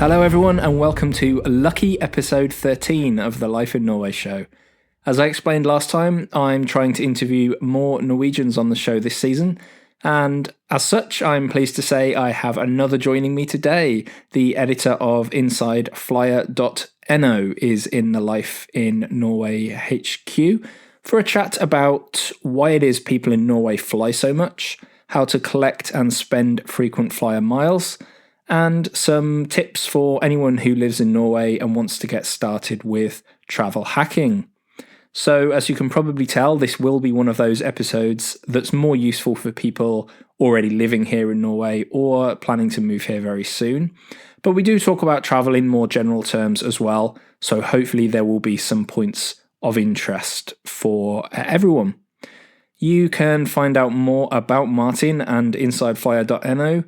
Hello everyone and welcome to lucky episode 13 of the Life in Norway show. As I explained last time, I'm trying to interview more Norwegians on the show this season, and as such I'm pleased to say I have another joining me today. The editor of InsideFlyer.no is in the Life in Norway HQ for a chat about why it is people in Norway fly so much, how to collect and spend frequent flyer miles, and some tips for anyone who lives in Norway and wants to get started with travel hacking. So, as you can probably tell, this will be one of those episodes that's more useful for people already living here in Norway or planning to move here very soon. But we do talk about travel in more general terms as well, so hopefully there will be some points of interest for everyone. You can find out more about Martin and InsideFlyer.no,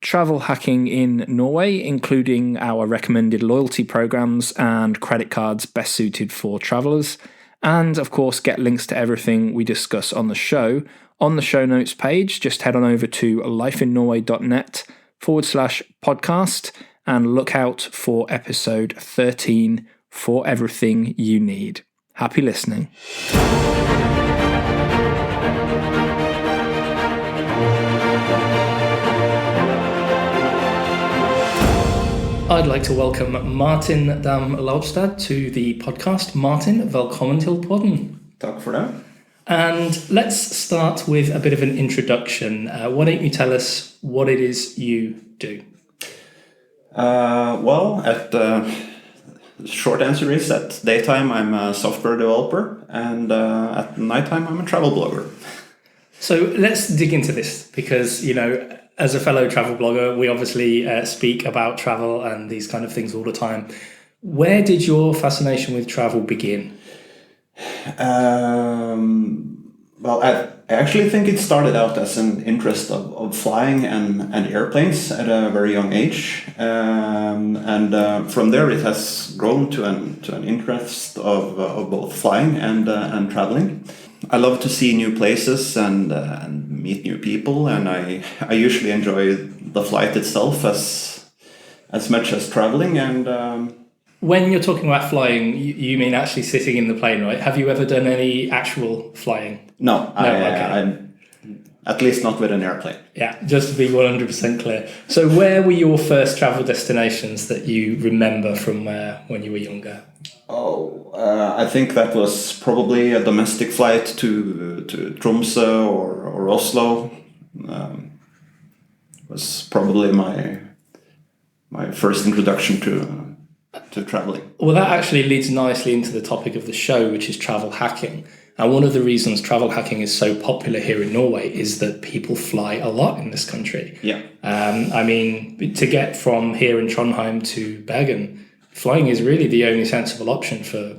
travel hacking in Norway, including our recommended loyalty programs and credit cards best suited for travelers, and of course get links to everything we discuss on the show on the show notes page. Just head on over to lifeinnorway.net/podcast and look out for episode 13 for everything you need. Happy listening. I'd like to welcome Martin Dam Laubstad to the podcast. Martin, velkommen til podden. Takk for det. And let's start with a bit of an introduction. Why don't you tell us what it is you do? The short answer is at daytime I'm a software developer, and at nighttime I'm a travel blogger. So let's dig into this because, as a fellow travel blogger, we obviously speak about travel and these kind of things all the time. Where did your fascination with travel begin? I actually think it started out as an interest of flying and airplanes at a very young age. From there it has grown to an interest of both flying and traveling. I love to see new places and meet new people, and I usually enjoy the flight itself as much as traveling. And when you're talking about flying, you mean actually sitting in the plane, right? Have you ever done any actual flying? No, okay. At least not with an airplane. Yeah, just to be 100% clear. So where were your first travel destinations that you remember from when you were younger? I think that was probably a domestic flight to Tromsø or Oslo. Was probably my first introduction to traveling. Well, that actually leads nicely into the topic of the show, which is travel hacking. And one of the reasons travel hacking is so popular here in Norway is that people fly a lot in this country. Yeah. To get from here in Trondheim to Bergen, flying is really the only sensible option for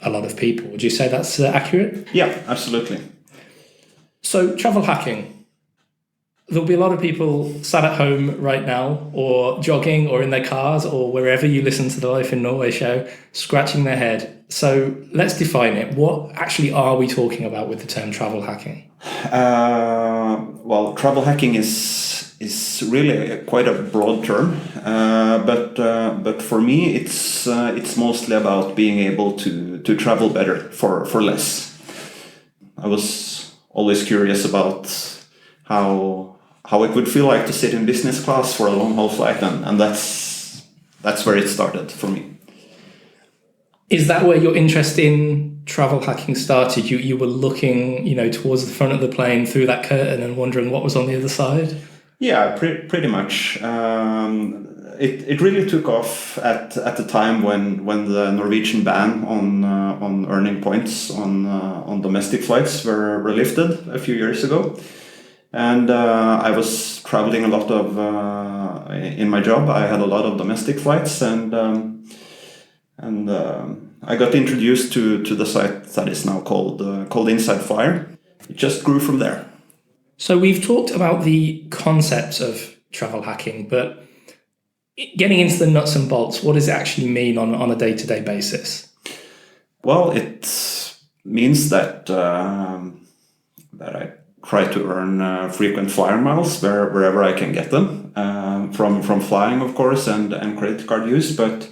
a lot of people. Would you say that's accurate? Yeah, absolutely. So travel hacking. There'll be a lot of people sat at home right now or jogging or in their cars or wherever you listen to the Life in Norway show, scratching their head. So let's define it. What actually are we talking about with the term travel hacking? Travel hacking is really quite a broad term, but for me it's mostly about being able to travel better for less. I was always curious about how it would feel like to sit in business class for a long haul flight, and that's where it started for me. Is that where your interest in travel hacking started? You were looking, towards the front of the plane through that curtain and wondering what was on the other side? Yeah, pretty much. It really took off at the time when the Norwegian ban on earning points on domestic flights were lifted a few years ago. And I was traveling a lot in my job. I had a lot of domestic flights, and I got introduced to the site that is now called Inside Flyer. It just grew from there. So we've talked about the concepts of travel hacking, but getting into the nuts and bolts, what does it actually mean on a day-to-day basis? Well, it means that I try to earn frequent flyer miles wherever I can get them. from flying, of course, and credit card use, but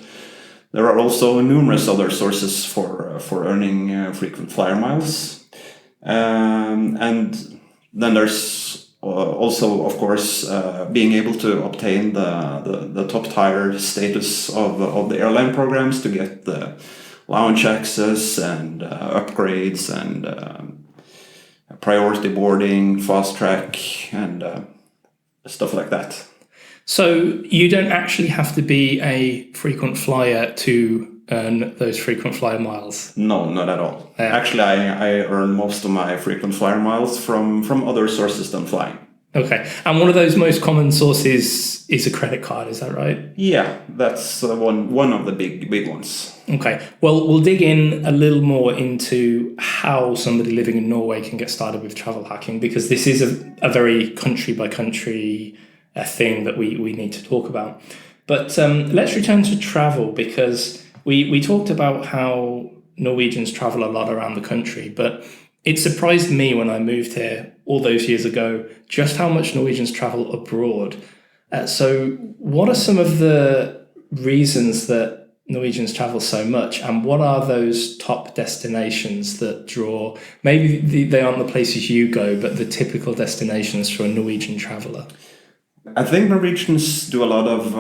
there are also numerous other sources for earning frequent flyer miles. And then there's also, of course, being able to obtain the top tier status of the airline programs to get the lounge access and upgrades and priority boarding, fast track, and stuff like that. So you don't actually have to be a frequent flyer to earn those frequent flyer miles? No, not at all. Actually, I earn most of my frequent flyer miles from other sources than flying. Okay. And one of those most common sources is a credit card, is that right? Yeah, that's one of the big ones. Okay. Well, we'll dig in a little more into how somebody living in Norway can get started with travel hacking, because this is a very country by country thing that we need to talk about. But let's return to travel, because we talked about how Norwegians travel a lot around the country, but it surprised me when I moved here all those years ago just how much Norwegians travel abroad. So what are some of the reasons that Norwegians travel so much, and what are those top destinations that draw, maybe they aren't the places you go, but the typical destinations for a Norwegian traveller? I think Norwegians do a lot of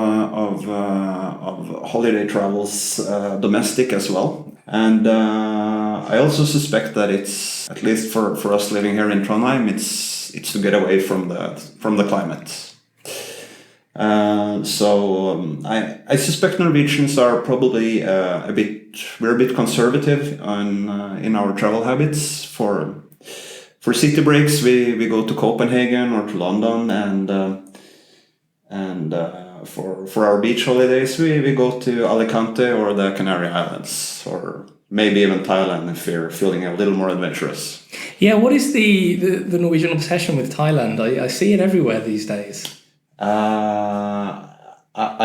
holiday travels domestic as well, and I also suspect that it's, at least for us living here in Trondheim, it's to get away from the climate. I suspect Norwegians are probably we're a bit conservative in our travel habits. For city breaks, we go to Copenhagen or to London, and for our beach holidays, we go to Alicante or the Canary Islands, or maybe even Thailand if we're feeling a little more adventurous. Yeah, what is the Norwegian obsession with Thailand? I see it everywhere these days. I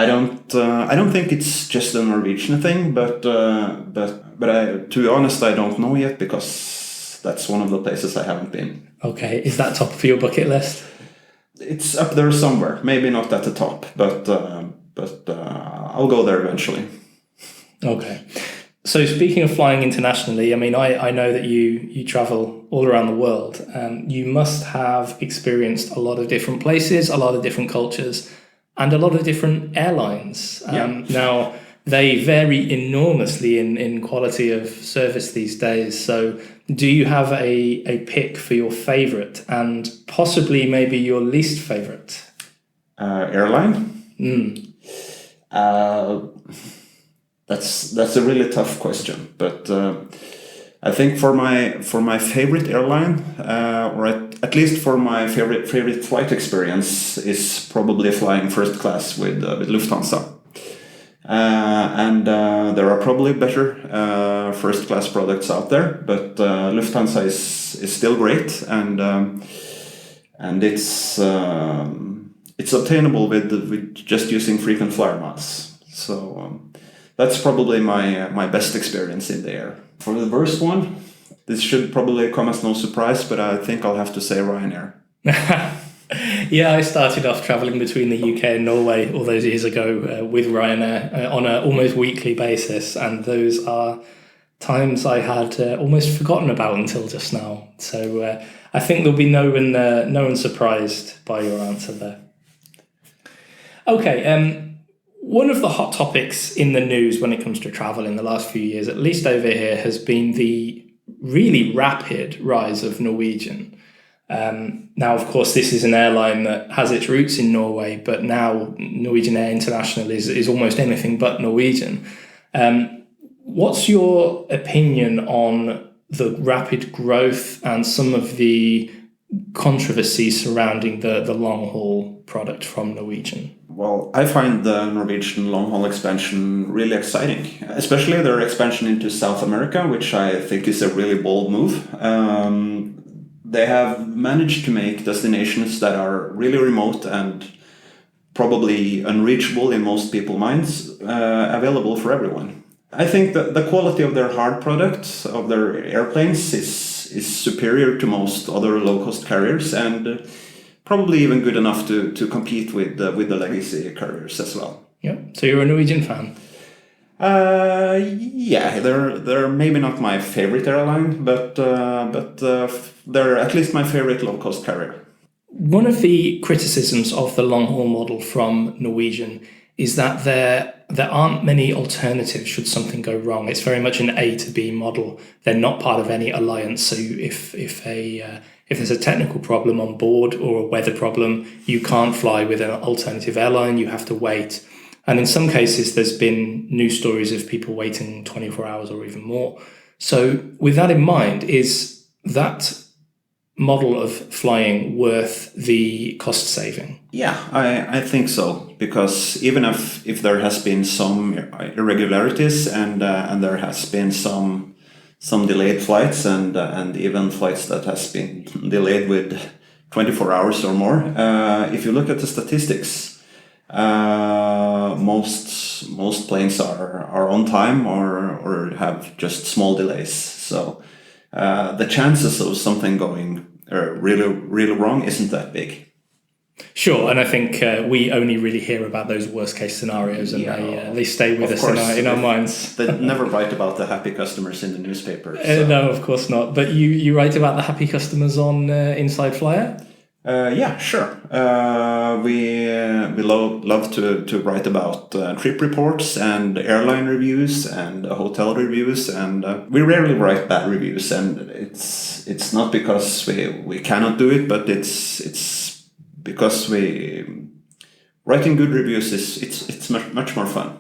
don't think it's just a Norwegian thing, but to be honest, I don't know yet, because that's one of the places I haven't been. Okay, is that top of your bucket list? It's up there somewhere. Maybe not at the top, but I'll go there eventually. Okay. So speaking of flying internationally, I mean, I know that you travel all around the world. You must have experienced a lot of different places, a lot of different cultures, and a lot of different airlines. Now, they vary enormously in quality of service these days. So do you have a pick for your favorite, and possibly maybe your least favorite? Airline? That's a really tough question, but I think for my favorite airline, or at least for my favorite flight experience, is probably flying first class with Lufthansa. And there are probably better first class products out there, but Lufthansa is still great, and it's obtainable with just using frequent flyer miles. So that's probably my best experience in the air. For the worst one, this should probably come as no surprise, but I think I'll have to say Ryanair. Yeah, I started off travelling between the UK and Norway all those years ago with Ryanair on an almost weekly basis, and those are times I had almost forgotten about until just now. So I think there'll be no one surprised by your answer there. Okay, one of the hot topics in the news when it comes to travel in the last few years, at least over here, has been the really rapid rise of Norwegian. Now, of course, this is an airline that has its roots in Norway, but now Norwegian Air International is almost anything but Norwegian. What's your opinion on the rapid growth and some of the controversy surrounding the long-haul product from Norwegian? Well, I find the Norwegian long-haul expansion really exciting, especially their expansion into South America, which I think is a really bold move. They have managed to make destinations that are really remote and probably unreachable in most people's minds available for everyone. I think that the quality of their hard product, of their airplanes, is superior to most other low-cost carriers, and probably even good enough to compete with the legacy carriers as well. Yeah. So you're a Norwegian fan? Yeah, they're maybe not my favorite airline, but they're at least my favorite low-cost carrier. One of the criticisms of the long-haul model from Norwegian is that there aren't many alternatives should something go wrong. It's very much an A to B model. They're not part of any alliance. So if there's a technical problem on board or a weather problem, you can't fly with an alternative airline. You have to wait. And in some cases, there's been news stories of people waiting 24 hours or even more. So with that in mind, is that model of flying worth the cost saving? Yeah, I think so, because even if there has been some irregularities and there has been some delayed flights and even flights that has been delayed with 24 hours or more, if you look at the statistics, most planes are on time or have just small delays. So the chances of something going really wrong isn't that big. Sure, and I think we only really hear about those worst case scenarios, and they stay with us in our minds. They never write about the happy customers in the newspaper. No, of course not. But you write about the happy customers on Inside Flyer? Yeah, sure. We love to write about trip reports and airline reviews and hotel reviews, and we rarely write bad reviews. And it's not because we cannot do it, but it's because writing good reviews it's much more fun.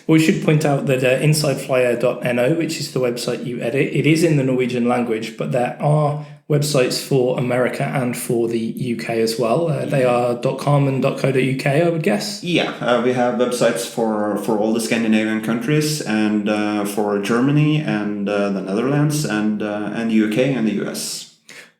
We should point out that insideflyer.no, which is the website you edit, it is in the Norwegian language, but there are websites for America and for the UK as well. They are .com and .co.uk, I would guess. Yeah, we have websites for all the Scandinavian countries and for Germany and the Netherlands and UK and the US.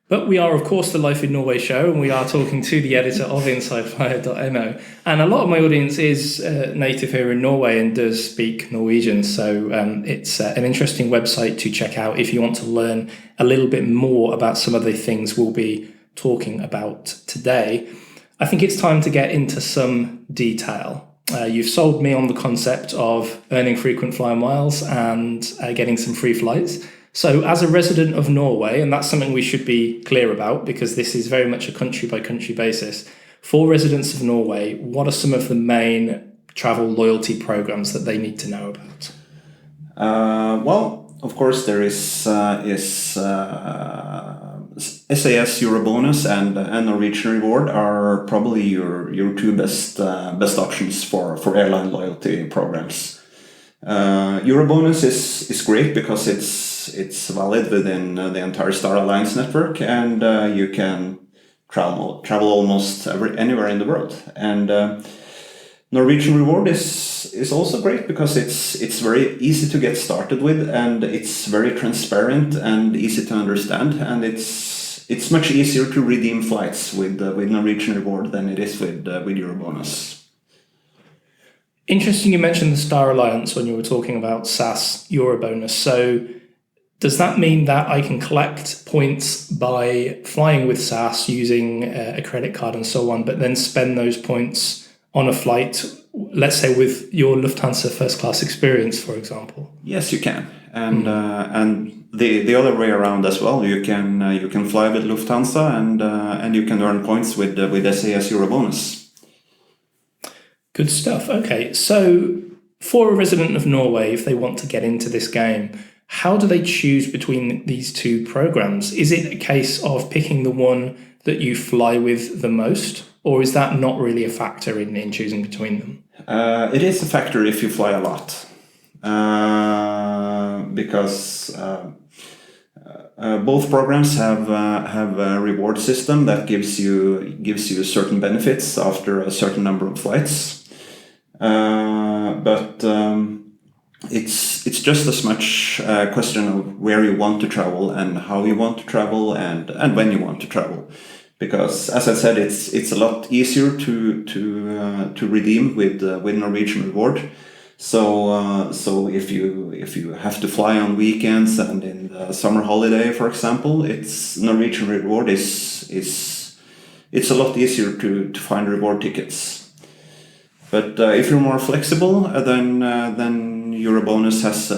But we are, of course, the Life in Norway show, and we are talking to the editor of InsideFlyer.no. And a lot of my audience is native here in Norway and does speak Norwegian. So it's an interesting website to check out if you want to learn a little bit more about some of the things we'll be talking about today. I think it's time to get into some detail. You've sold me on the concept of earning frequent flyer miles and getting some free flights. So as a resident of Norway, and that's something we should be clear about because this is very much a country by country basis, for residents of Norway, what are some of the main travel loyalty programs that they need to know about? Well, of course, there is SAS Eurobonus and Norwegian Reward are probably your two best options for airline loyalty programs. Eurobonus is great because it's valid within the entire Star Alliance network, and you can travel almost anywhere in the world. And Norwegian Reward is also great because it's very easy to get started with, and it's very transparent and easy to understand, and it's much easier to redeem flights with Norwegian Reward than it is with Eurobonus. Interesting you mentioned the Star Alliance when you were talking about SAS Eurobonus. So does that mean that I can collect points by flying with SAS using a credit card and so on, but then spend those points on a flight, let's say with your Lufthansa first class experience, for example? Yes, you can. And the other way around as well. You can fly with Lufthansa and you can earn points with SAS Eurobonus. Good stuff. Okay, so for a resident of Norway, if they want to get into this game, how do they choose between these two programs? Is it a case of picking the one that you fly with the most, or is that not really a factor in choosing between them? It is a factor if you fly a lot, because both programs have a reward system that gives you certain benefits after a certain number of flights. But it's just as much a question of where you want to travel and how you want to travel and when you want to travel, because as I said, it's a lot easier to redeem with Norwegian Reward. So if you have to fly on weekends and in the summer holiday, for example, it's Norwegian Reward is it's a lot easier to find reward tickets. But if you're more flexible, then Eurobonus has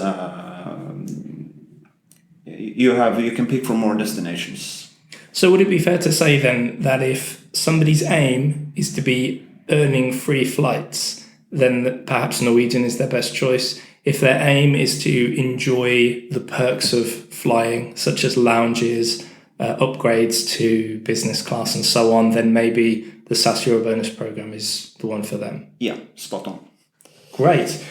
you can pick from more destinations. So would it be fair to say then that if somebody's aim is to be earning free flights, then perhaps Norwegian is their best choice? If their aim is to enjoy the perks of flying, such as lounges, upgrades to business class and so on, then maybe the SAS Eurobonus program is the one for them. Yeah, spot on. Great.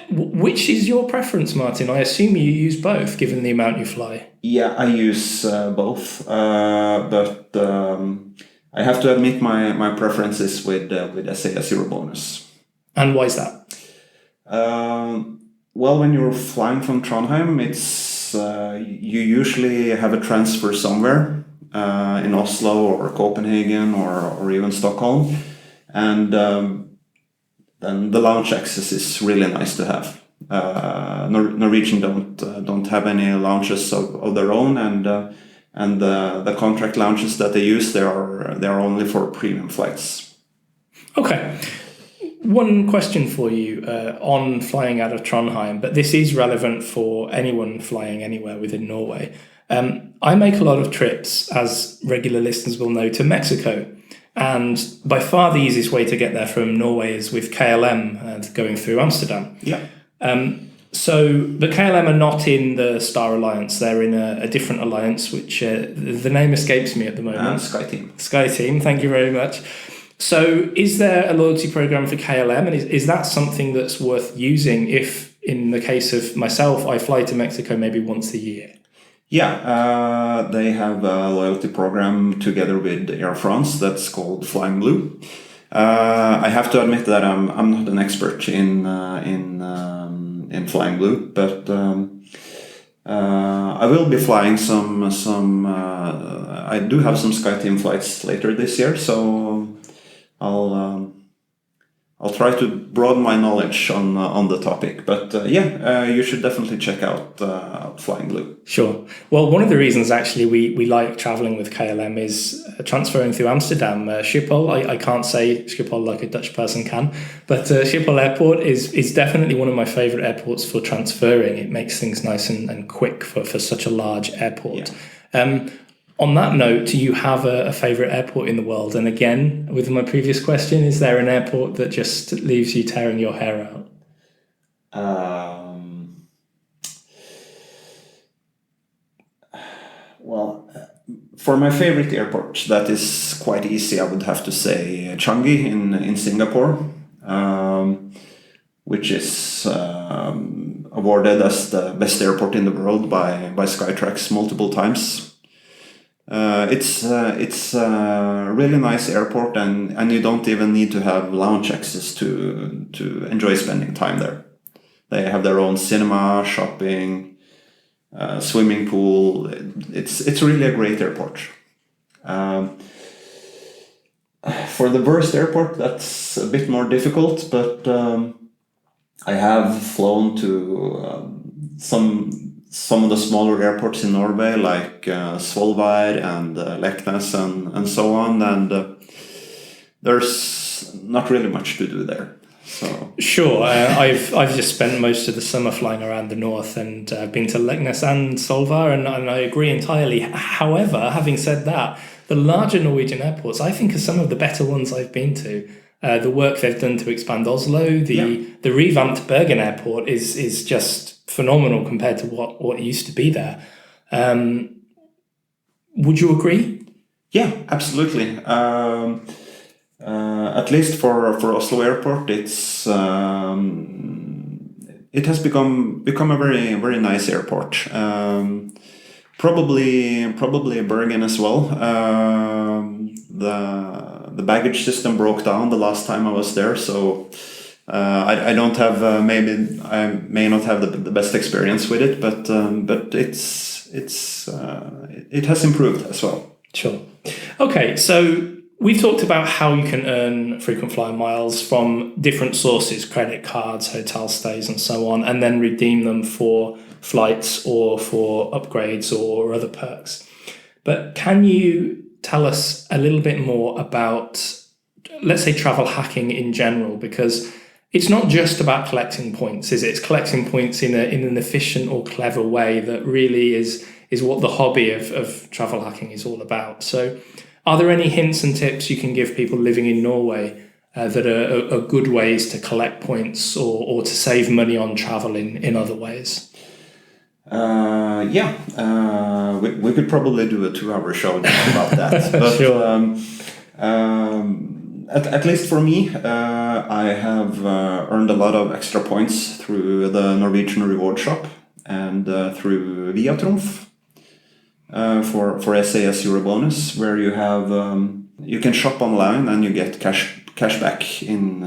Which is your preference, Martin? I assume you use both, given the amount you fly. Yeah, I use both, but I have to admit my preference is with SAS Eurobonus. And why is that? Well, when you're flying from Trondheim, it's you usually have a transfer somewhere in Oslo or Copenhagen or even Stockholm, and then the lounge access is really nice to have. Norwegian don't have any lounges of their own, and the contract lounges that they use they are only for premium flights. Okay. One question for you on flying out of Trondheim, but this is relevant for anyone flying anywhere within Norway. I make a lot of trips, as regular listeners will know, to Mexico. And by far the easiest way to get there from Norway is with KLM going through Amsterdam. Yeah. But KLM are not in the Star Alliance. They're in a different alliance, which the name escapes me at the moment. SkyTeam. SkyTeam, thank you very much. So is there a loyalty program for KLM? And is that something that's worth using if, in the case of myself, I fly to Mexico maybe once a year? Yeah, they have a loyalty program together with Air France that's called Flying Blue. I have to admit that I'm not an expert in Flying Blue, but I will be flying some. I do have some SkyTeam flights later this year, so I'll try to broaden my knowledge on the topic. But you should definitely check out Flying Blue. Sure. Well, one of the reasons actually we like traveling with KLM is transferring through Amsterdam. Schiphol, I can't say Schiphol like a Dutch person can, but Schiphol Airport is definitely one of my favorite airports for transferring. It makes things nice and quick for such a large airport. Yeah. On that note, do you have a favorite airport in the world? And again, with my previous question, is there an airport that just leaves you tearing your hair out? For my favorite airport, that is quite easy. I would have to say Changi in Singapore, which is awarded as the best airport in the world by Skytrax multiple times. It's a really nice airport, and you don't even need to have lounge access to enjoy spending time there. They have their own cinema, shopping, swimming pool. It's really a great airport. For the worst airport, that's a bit more difficult, but I have flown to some of the smaller airports in Norway, like Svolvær and Leknes and so on, and there's not really much to do there. So sure, I've just spent most of the summer flying around the north, and been to Leknes and Svolvær, and I agree entirely. However, having said that, the larger Norwegian airports, I think, are some of the better ones I've been to. The work they've done to expand Oslo, the revamped Bergen Airport is just phenomenal compared to what used to be there. Would you agree? Yeah, absolutely. At least for Oslo Airport, it has become a very very nice airport. Probably Bergen as well. The baggage system broke down the last time I was there, so I don't have I may not have the best experience with it, but it has improved as well. Sure. Okay, so we've talked about how you can earn frequent flyer miles from different sources, credit cards, hotel stays, and so on, and then redeem them for flights or for upgrades or other perks. But can you tell us a little bit more about, let's say, travel hacking in general, because it's not just about collecting points, is it? It's collecting points in an efficient or clever way that really is what the hobby of travel hacking is all about. So are there any hints and tips you can give people living in Norway that are good ways to collect points or to save money on travel in other ways? We could probably do a 2-hour show about that. But sure. At least for me, I have earned a lot of extra points through the Norwegian reward shop and through Via Trumf for SAS Euro bonus, where you have you can shop online and you get cash back in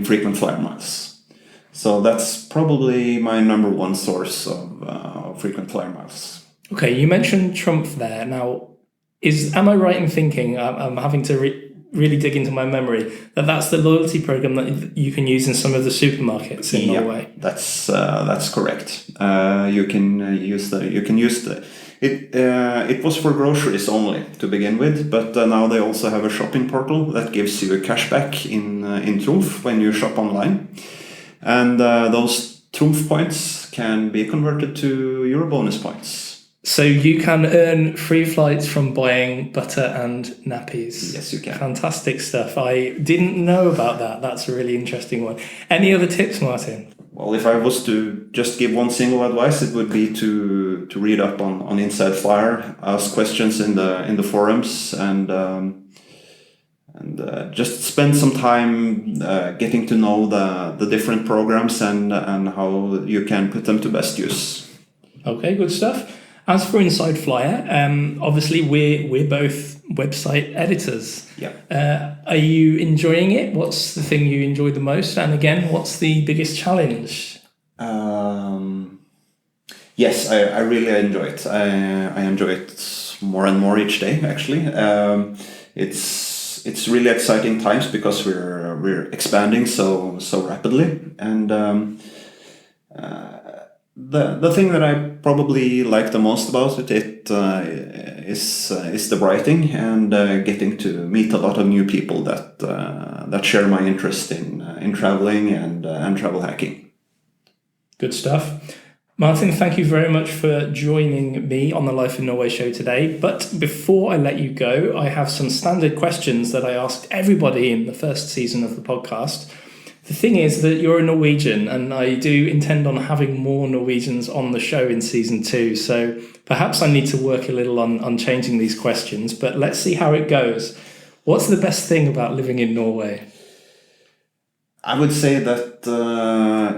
frequent flyer miles. So that's probably my number one source of frequent flyer miles. Okay, you mentioned Trump there. Now, am I right in thinking, I'm having to really dig into my memory, that's the loyalty program that you can use in some of the supermarkets in Norway? That's correct. You can use it was for groceries only to begin with, but now they also have a shopping portal that gives you a cashback in Trumf when you shop online. And those Trumf points can be converted to Euro bonus points. So you can earn free flights from buying butter and nappies. Yes, you can. Fantastic stuff. I didn't know about that. That's a really interesting one. Any other tips, Martin? Well, if I was to just give one single advice, it would be to read up on Inside Flyer, ask questions in the forums, and just spend some time getting to know the different programs and how you can put them to best use. Okay, good stuff. As for Inside Flyer, obviously we're both website editors. Yeah. Are you enjoying it? What's the thing you enjoy the most? And again, what's the biggest challenge? Yes, I really enjoy it. I enjoy it more and more each day. Actually, it's really exciting times because we're expanding so rapidly, and the thing that I probably like the most about it is the writing and getting to meet a lot of new people that share my interest in traveling and travel hacking. Good stuff. Martin, thank you very much for joining me on the Life in Norway show today. But before I let you go, I have some standard questions that I asked everybody in the first season of the podcast. The thing is that you're a Norwegian, and I do intend on having more Norwegians on the show in season 2. So perhaps I need to work a little on changing these questions, but let's see how it goes. What's the best thing about living in Norway? I would say that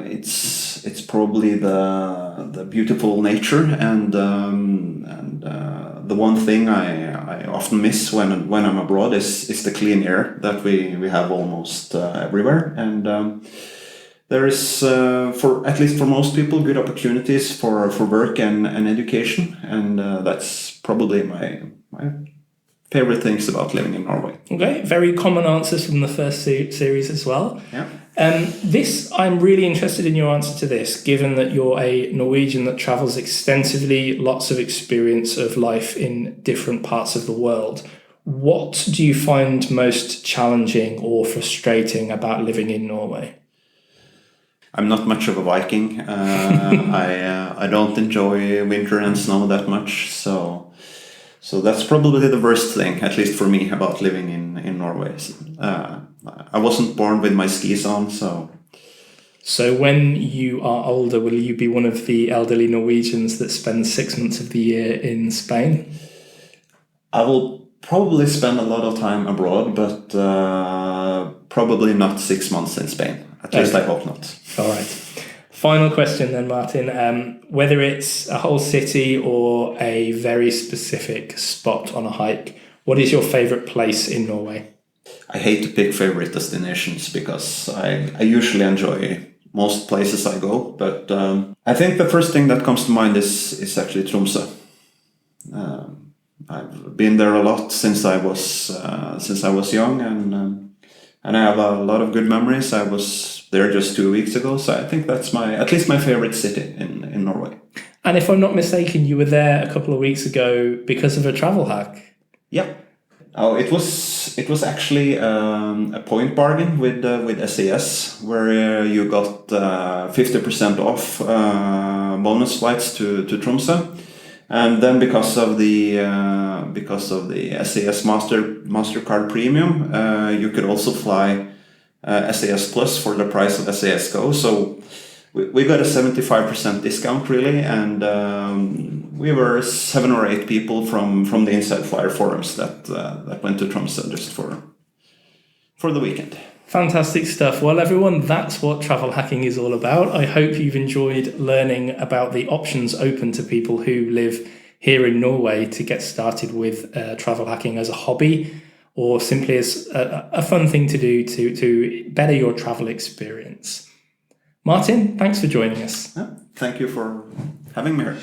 it's probably the beautiful nature and the one thing I often miss when I'm abroad is the clean air that we have almost everywhere, and there is for at least for most people good opportunities for work and education, and that's probably my favorite things about living in Norway. Okay, very common answers from the first series as well. Yeah. I'm really interested in your answer to this, given that you're a Norwegian that travels extensively, lots of experience of life in different parts of the world. What do you find most challenging or frustrating about living in Norway? I'm not much of a Viking. I don't enjoy winter and snow that much, so that's probably the worst thing, at least for me, about living in Norway. I wasn't born with my skis on, so... So when you are older, will you be one of the elderly Norwegians that spend 6 months of the year in Spain? I will probably spend a lot of time abroad, but probably not 6 months in Spain. At least I hope not. All right. Final question then, Martin. Whether it's a whole city or a very specific spot on a hike, what is your favourite place in Norway? I hate to pick favorite destinations because I usually enjoy most places I go, but I think the first thing that comes to mind is actually Tromsø. I've been there a lot since I was young, and I have a lot of good memories. I was there just 2 weeks ago, so I think that's at least my favorite city in Norway. And if I'm not mistaken, you were there a couple of weeks ago because of a travel hack. Yeah. Oh, it was actually a point bargain with SAS where you got 50% off bonus flights to Tromsø, and then because of the SAS Mastercard Premium, you could also fly SAS Plus for the price of SAS Go. So we got a 75% discount really, and we were 7 or 8 people from the Inside Flyer forums that went to Tromsø just for the weekend. Fantastic stuff. Well, everyone, that's what travel hacking is all about. I hope you've enjoyed learning about the options open to people who live here in Norway to get started with travel hacking as a hobby, or simply as a fun thing to do to better your travel experience. Martin, thanks for joining us. Thank you for having me here.